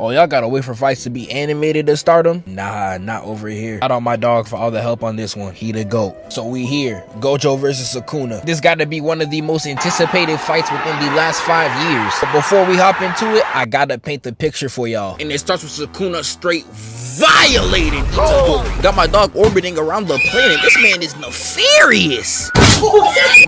Oh, y'all gotta wait for fights to be animated to start them? Nah, not over here. Shout out my dog for all the help on this one. He the GOAT. So we here, Gojo versus Sukuna. This gotta be one of the most anticipated fights within the last 5 years. But before we hop into it, I gotta paint the picture for y'all. And it starts with Sukuna straight violating Itadori. Got my dog orbiting around the planet. This man is nefarious.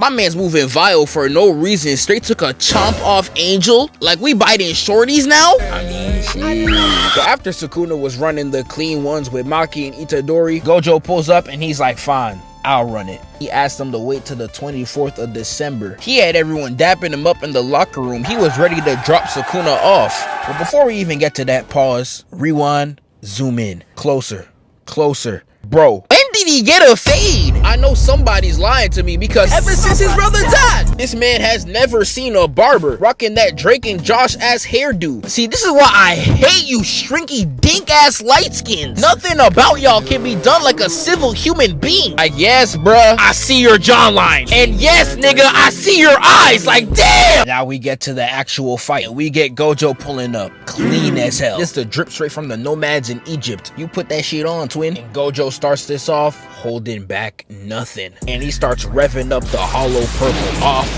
My man's moving vile for no reason. Straight took a chomp off Angel. Like we biting shorties now? I mean, shit. So after Sukuna was running the clean ones with Maki and Itadori, Gojo pulls up and he's like, fine, I'll run it. He asked them to wait till the 24th of December. He had everyone dapping him up in the locker room. He was ready to drop Sukuna off. But before we even get to that, pause, rewind, zoom in, closer, closer. Bro, when did he get a fade? I know somebody's lying to me because ever since his brother died, this man has never seen a barber rocking that Drake and Josh ass hairdo. See, this is why I hate you shrinky dink ass light skins. Nothing about y'all can be done like a civil human being. Like, yes, bruh, I see your jawline. And yes, nigga, I see your eyes. Like, damn. Now we get to the actual fight. We get Gojo pulling up, clean as hell. This the drip straight from the nomads in Egypt. You put that shit on, twin. And Gojo starts this off holding back nothing, and he starts revving up the hollow purple off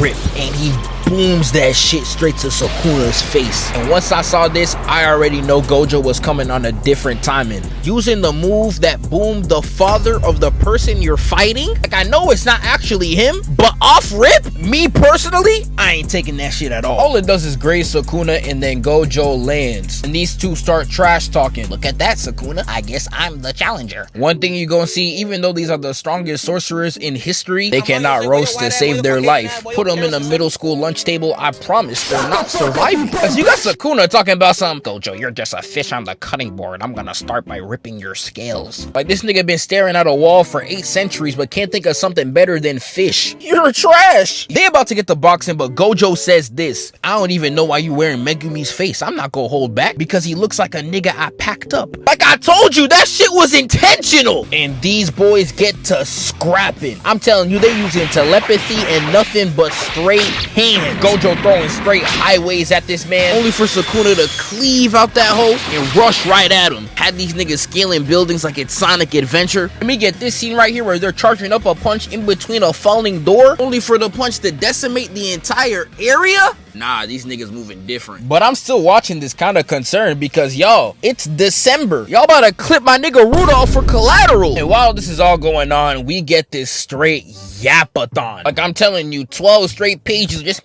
rip, and he booms that shit straight to Sukuna's face. And once I saw this, I already know Gojo was coming on a different timing, using the move that boomed the father of the person you're fighting. Like, I know it's not actually him, but off rip, me personally, I ain't taking that shit at all. All it does is graze Sukuna, and then Gojo lands, and these two start trash talking. Look at that, Sukuna, I guess I'm the challenger. One thing you gonna see, even though these are the strongest sorcerers in history, they cannot roast to save their life. Put them in a middle school lunch table, I promise they're not surviving. Cause you got Sukuna talking about some, Gojo, you're just a fish on the cutting board. I'm gonna start by ripping your scales. Like, this nigga been staring at a wall for 8 centuries, but can't think of something better than fish. You're trash. They about to get the boxing, but Gojo says this, I don't even know why you wearing Megumi's face. I'm not gonna hold back because he looks like a nigga I packed up. Like I told you, that shit was intentional. And these boys get to scrapping. I'm telling you, they using telepathy and nothing but straight hands. Gojo throwing straight highways at this man, only for Sukuna to cleave out that hole and rush right at him. Had these niggas scaling buildings like it's Sonic Adventure. Let me get this scene right here where they're charging up a punch in between a falling door, only for the punch to decimate the entire area. Nah, these niggas moving different. But I'm still watching this kind of concerned because, y'all, it's December. Y'all about to clip my nigga Rudolph for collateral. And while this is all going on, we get this straight yapathon. Like, I'm telling you, 12 straight pages just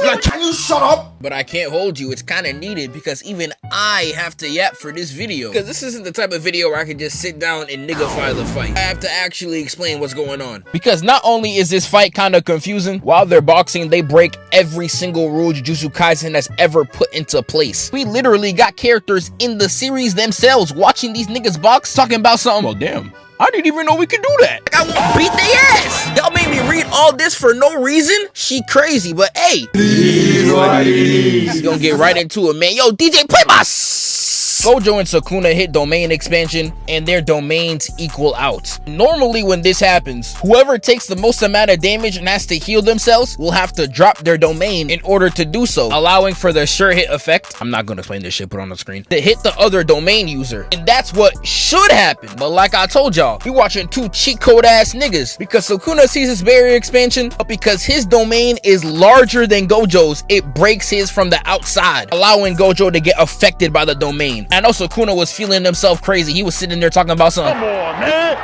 like, can you shut up? But I can't hold you. It's kind of needed because even I have to yap for this video. Because this isn't the type of video where I can just sit down and niggify the fight. I have to actually explain what's going on. Because not only is this fight kind of confusing, while they're boxing, they break every single rule Jujutsu Kaisen has ever put into place. We literally got characters in the series themselves watching these niggas box, talking about something. Well, damn, I didn't even know we could do that. Like, I won't beat their ass. Y'all made me read all this for no reason? She crazy, but hey, we gonna get right into it, man. Yo, DJ, play my Gojo and Sukuna hit domain expansion, and their domains equal out. Normally when this happens, whoever takes the most amount of damage and has to heal themselves will have to drop their domain in order to do so, allowing for the sure hit effect, I'm not gonna explain this shit, put on the screen, to hit the other domain user. And that's what should happen. But like I told y'all, we watching two cheat code ass niggas, because Sukuna sees his barrier expansion, but because his domain is larger than Gojo's, it breaks his from the outside, allowing Gojo to get affected by the domain. I know Sukuna was feeling himself crazy. He was sitting there talking about something. Come on, man.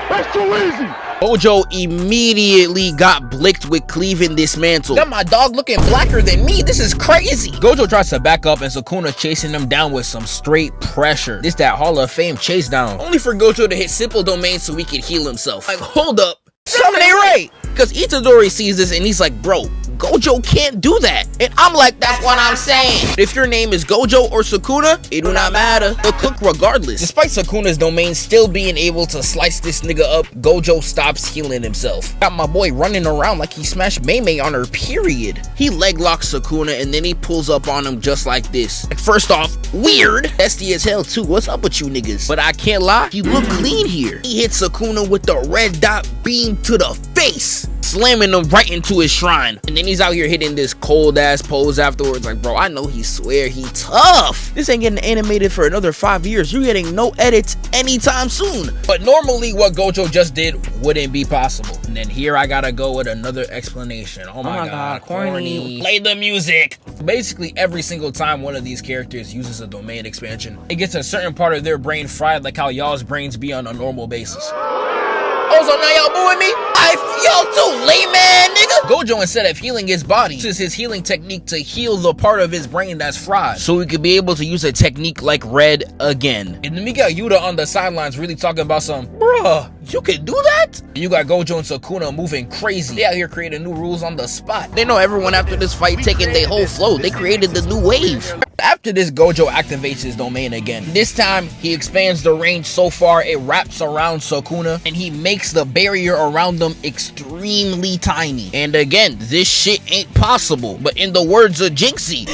That's too easy. Gojo immediately got blicked with cleaving this mantle. Got my dog looking blacker than me. This is crazy. Gojo tries to back up and Sukuna chasing him down with some straight pressure. This that Hall of Fame chase down. Only for Gojo to hit simple domain so he could heal himself. Like, hold up. Something ain't right. Because Itadori sees this and he's like, bro, Gojo can't do that. And I'm like, that's what I'm saying. If your name is Gojo or Sukuna, it do not matter. They'll cook regardless. Despite Sukuna's domain still being able to slice this nigga up, Gojo stops healing himself. Got my boy running around like he smashed Mei on her period. He leg locks Sukuna and then he pulls up on him just like this. Like, first off, weird. Testy as hell too. What's up with you niggas? But I can't lie, he look clean here. He hits Sukuna with the red dot beam to the face. slamming him right into his shrine. And then he's out here hitting this cold ass pose afterwards. Like, bro, I know he swear he tough. This ain't getting animated for another 5 years. You're getting no edits anytime soon. But normally what Gojo just did wouldn't be possible. And then here I gotta go with another explanation. Oh my god, corny. Play the music. Basically every single time one of these characters uses a domain expansion, it gets a certain part of their brain fried, like how y'all's brains be on a normal basis. Oh, so now y'all booing me? I feel too, layman, nigga. Gojo, instead of healing his body, uses his healing technique to heal the part of his brain that's fried, so he could be able to use a technique like Red again. And then we got Yuta on the sidelines really talking about some, bruh, you can do that? You got Gojo and Sukuna moving crazy. They out here creating new rules on the spot. They know everyone after this fight taking their whole flow. They created the new wave. After this, Gojo activates his domain again. This time, he expands the range so far it wraps around Sukuna, and he makes the barrier around them extremely tiny. And again, this shit ain't possible. But in the words of Jinxie,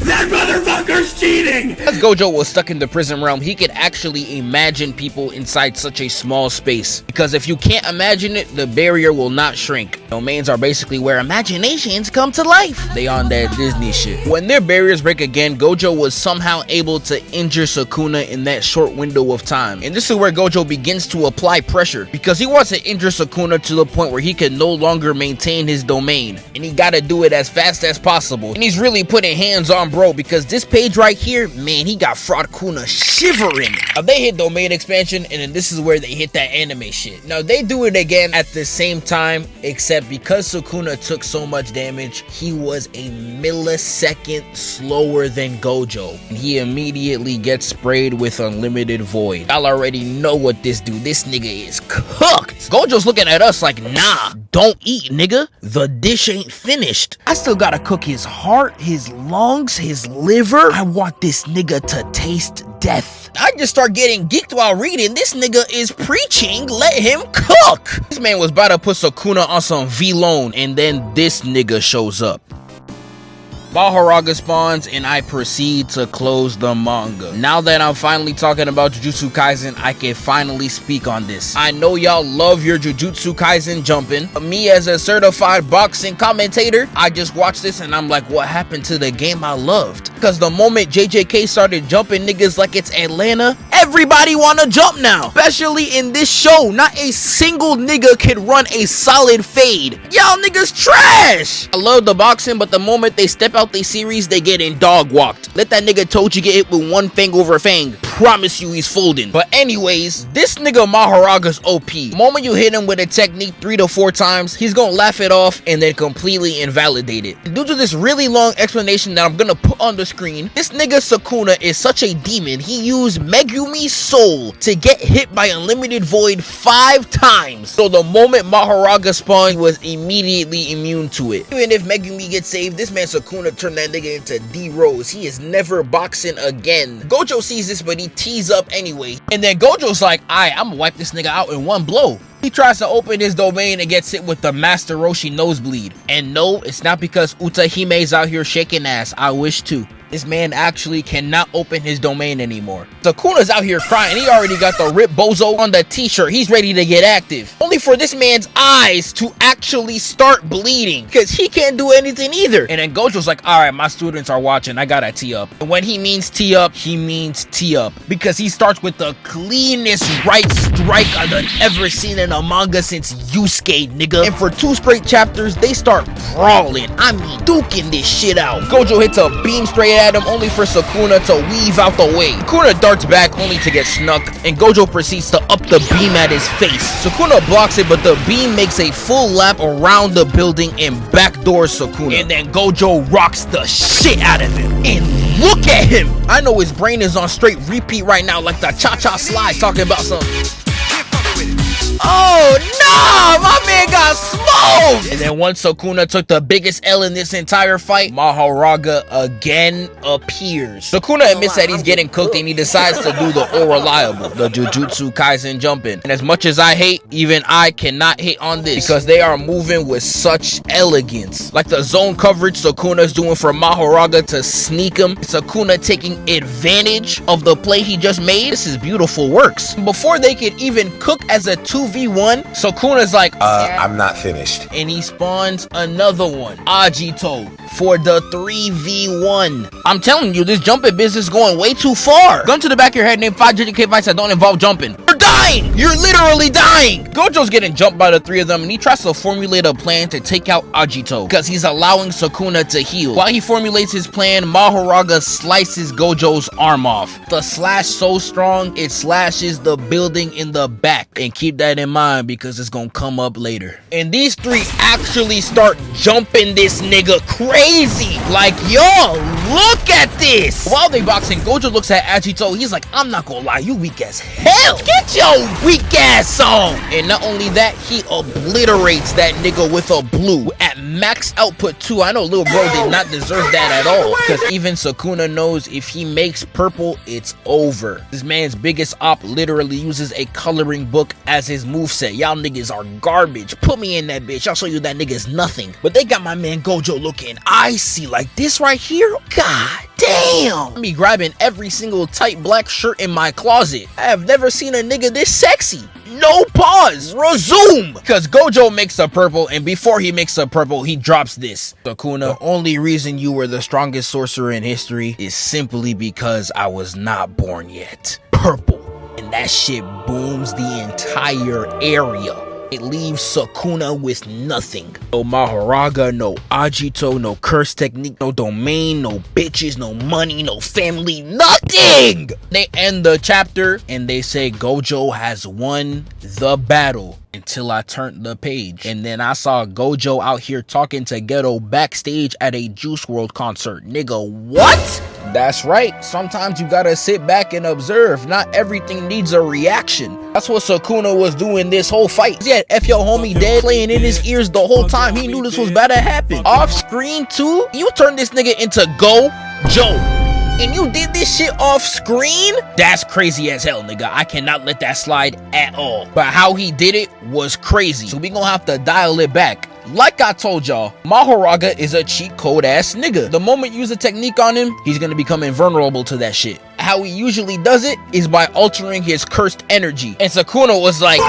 that motherfucker's cheating! As Gojo was stuck in the prison realm, he could actually imagine people inside such a small space. Because if you can't imagine it, the barrier will not shrink. Domains are basically where imaginations come to life. They on that Disney shit. When their barriers break again, Gojo was somehow able to injure Sukuna in that short window of time. And this is where Gojo begins to apply pressure, because he wants to injure Sukuna to the point where he can no longer maintain his domain. And he gotta do it as fast as possible. And he's really putting hands on bro, because this page right here, man, he got Fraud Kuna shivering. Now they hit domain expansion, and then this is where they hit that anime shit. Now they do it again at the same time, except because Sukuna took so much damage, he was a millisecond slower than Gojo, and he immediately gets sprayed with unlimited void. Y'all already know what this do. This nigga is cooked. Gojo's looking at us like, nah, don't eat, nigga. The dish ain't finished. I still gotta cook his heart, his lungs, his liver. I want this nigga to taste death. I just start getting geeked while reading. This nigga is preaching, let him cook. This man was about to put Sukuna on some V-Lone, and then this nigga shows up. Mahoraga spawns, and I proceed to close the manga. Now that I'm finally talking about Jujutsu Kaisen, I can finally speak on this. I know y'all love your Jujutsu Kaisen jumping. Me as a certified boxing commentator, I just watched this and I'm like, what happened to the game I loved? Because the moment JJK started jumping niggas like it's Atlanta, everybody wanna jump now. Especially in this show, not a single nigga could run a solid fade. Y'all niggas trash! I love the boxing, but the moment they step out the series, they get in dog walked. Let that nigga Toji get hit with one fang over fang. Promise you he's folding. But anyways, this nigga Mahoraga's OP. The moment you hit him with a technique 3 to 4 times, he's gonna laugh it off and then completely invalidate it. Due to this really long explanation that I'm gonna put on the screen, this nigga Sukuna is such a demon. He used Megumi's soul to get hit by unlimited void 5 times. So the moment Mahoraga spawned, he was immediately immune to it. Even if Megumi gets saved, this man Sukuna turned that nigga into D-Rose. He is never boxing again. Gojo sees this, but he tees up anyway. And then Gojo's like, I'm gonna wipe this nigga out in one blow. He tries to open his domain and gets hit with the Master Roshi nosebleed. And no, it's not because Utahime's out here shaking ass. I wish too. This man actually cannot open his domain anymore. Sukuna's out here crying. He already got the Rip Bozo on the t-shirt. He's ready to get active. Only for this man's eyes to actually start bleeding, because he can't do anything either. And then Gojo's like, alright, my students are watching. I gotta tee up. And when he means tee up, he means tee up. Because he starts with the cleanest right strike I've ever seen in a manga since Yusuke, nigga. And for 2 straight chapters, they start brawling. I mean, duking this shit out. Gojo hits a beam straight at him, only for Sukuna to weave out the way. Sukuna darts back only to get snuck, and Gojo proceeds to up the beam at his face. Sukuna blocks it, but the beam makes a full lap around the building and backdoors Sukuna. And then Gojo rocks the shit out of him. And look at him! I know his brain is on straight repeat right now, like the cha-cha slide talking about some... Oh no, my man got smoked! And then once Sukuna took the biggest L in this entire fight, Mahoraga again appears. Sukuna admits that he's getting cooked and he decides to do the unreliable, the Jujutsu Kaisen jumping. And as much as I hate, even I cannot hate on this, because they are moving with such elegance. Like the zone coverage Sukuna's doing for Mahoraga to sneak him. Sukuna taking advantage of the play he just made. This is beautiful works. Before they could even cook as a 2 2v1, Sukuna's like, I'm not finished. and he spawns another one, Agito, for the 3v1. I'm telling you, this jumping business is going way too far. Gun to the back of your head, name 5 JJK fights that don't involve jumping. You're dying! You're literally dying! Gojo's getting jumped by the 3 of them, and he tries to formulate a plan to take out Agito, because he's allowing Sukuna to heal. While he formulates his plan, Mahoraga slices Gojo's arm off. The slash so strong, it slashes the building in the back. And keep that in mind, because it's gonna come up later. And these 3 actually start jumping this nigga crazy. Like, yo, look at this. While they boxing, Gojo looks at Agito. He's like, I'm not gonna lie, you weak as hell. Get your weak ass on. And not only that, he obliterates that nigga with a blue at max output too. I know little bro did not deserve that at all, because even Sukuna knows if he makes purple, it's over. This man's biggest op literally uses a coloring book as his moveset. Y'all niggas are garbage. Put me in that bitch. I'll show you that nigga's nothing. But they got my man Gojo looking icy like this right here. God damn. Me grabbing every single tight black shirt in my closet. I have never seen a nigga this sexy. No pause. Resume. Because Gojo makes a purple, and before he makes a purple, he drops this. Sukuna, the only reason you were the strongest sorcerer in history is simply because I was not born yet. Purple. And that shit booms the entire area. It leaves Sukuna with nothing. No Mahoraga, no Agito, no curse technique, no domain, no bitches, no money, no family, nothing! They end the chapter and they say Gojo has won the battle. Until I turned the page, and then I saw Gojo out here talking to Ghetto backstage at a Juice WRLD concert. Nigga, what? That's right. Sometimes you gotta sit back and observe. Not everything needs a reaction. That's what Sukuna was doing this whole fight. He had F your homie dead playing in his ears the whole time. He knew this was about to happen. Off screen too? You turned this nigga into Gojo. And you did this shit off screen? That's crazy as hell, nigga. I cannot let that slide at all. But how he did it was crazy. So we gonna have to dial it back. Like I told y'all, Mahoraga is a cheat code ass nigga. The moment you use a technique on him, he's gonna become invulnerable to that shit. How he usually does it is by altering his cursed energy. And Sukuna was like,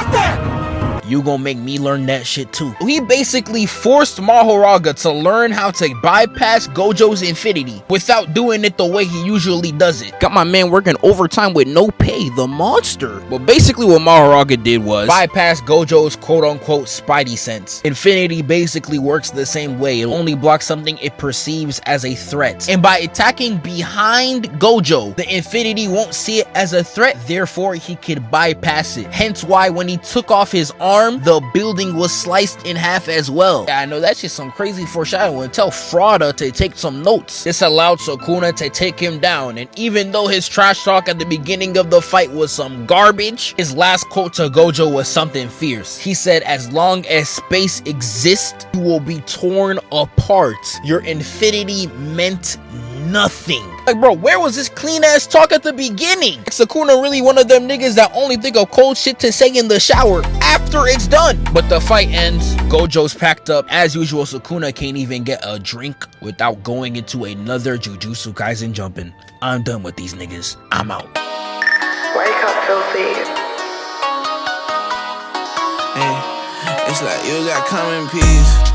you gonna make me learn that shit too. He basically forced Mahoraga to learn how to bypass Gojo's infinity without doing it the way he usually does it. Got my man working overtime with no pay, the monster. But basically what Mahoraga did was bypass Gojo's quote-unquote spidey sense. Infinity basically works the same way. It only blocks something it perceives as a threat. And by attacking behind Gojo, the infinity won't see it as a threat, therefore he could bypass it. Hence why when he took off his arm, the building was sliced in half as well. Yeah, I know that's just some crazy foreshadowing. Tell Frauda to take some notes. This allowed Sukuna to take him down, and even though his trash talk at the beginning of the fight was some garbage, his last quote to Gojo was something fierce. He said, as long as space exists, you will be torn apart. Your infinity meant nothing. Like, bro, where was this clean ass talk at the beginning? Sukuna really one of them niggas that only think of cold shit to say in the shower after it's done. But the fight ends. Gojo's packed up. As usual, Sukuna can't even get a drink without going into another Jujutsu Kaisen jumping. I'm done with these niggas. I'm out. Wake up, filthy. Hey, it's like you got come in peace.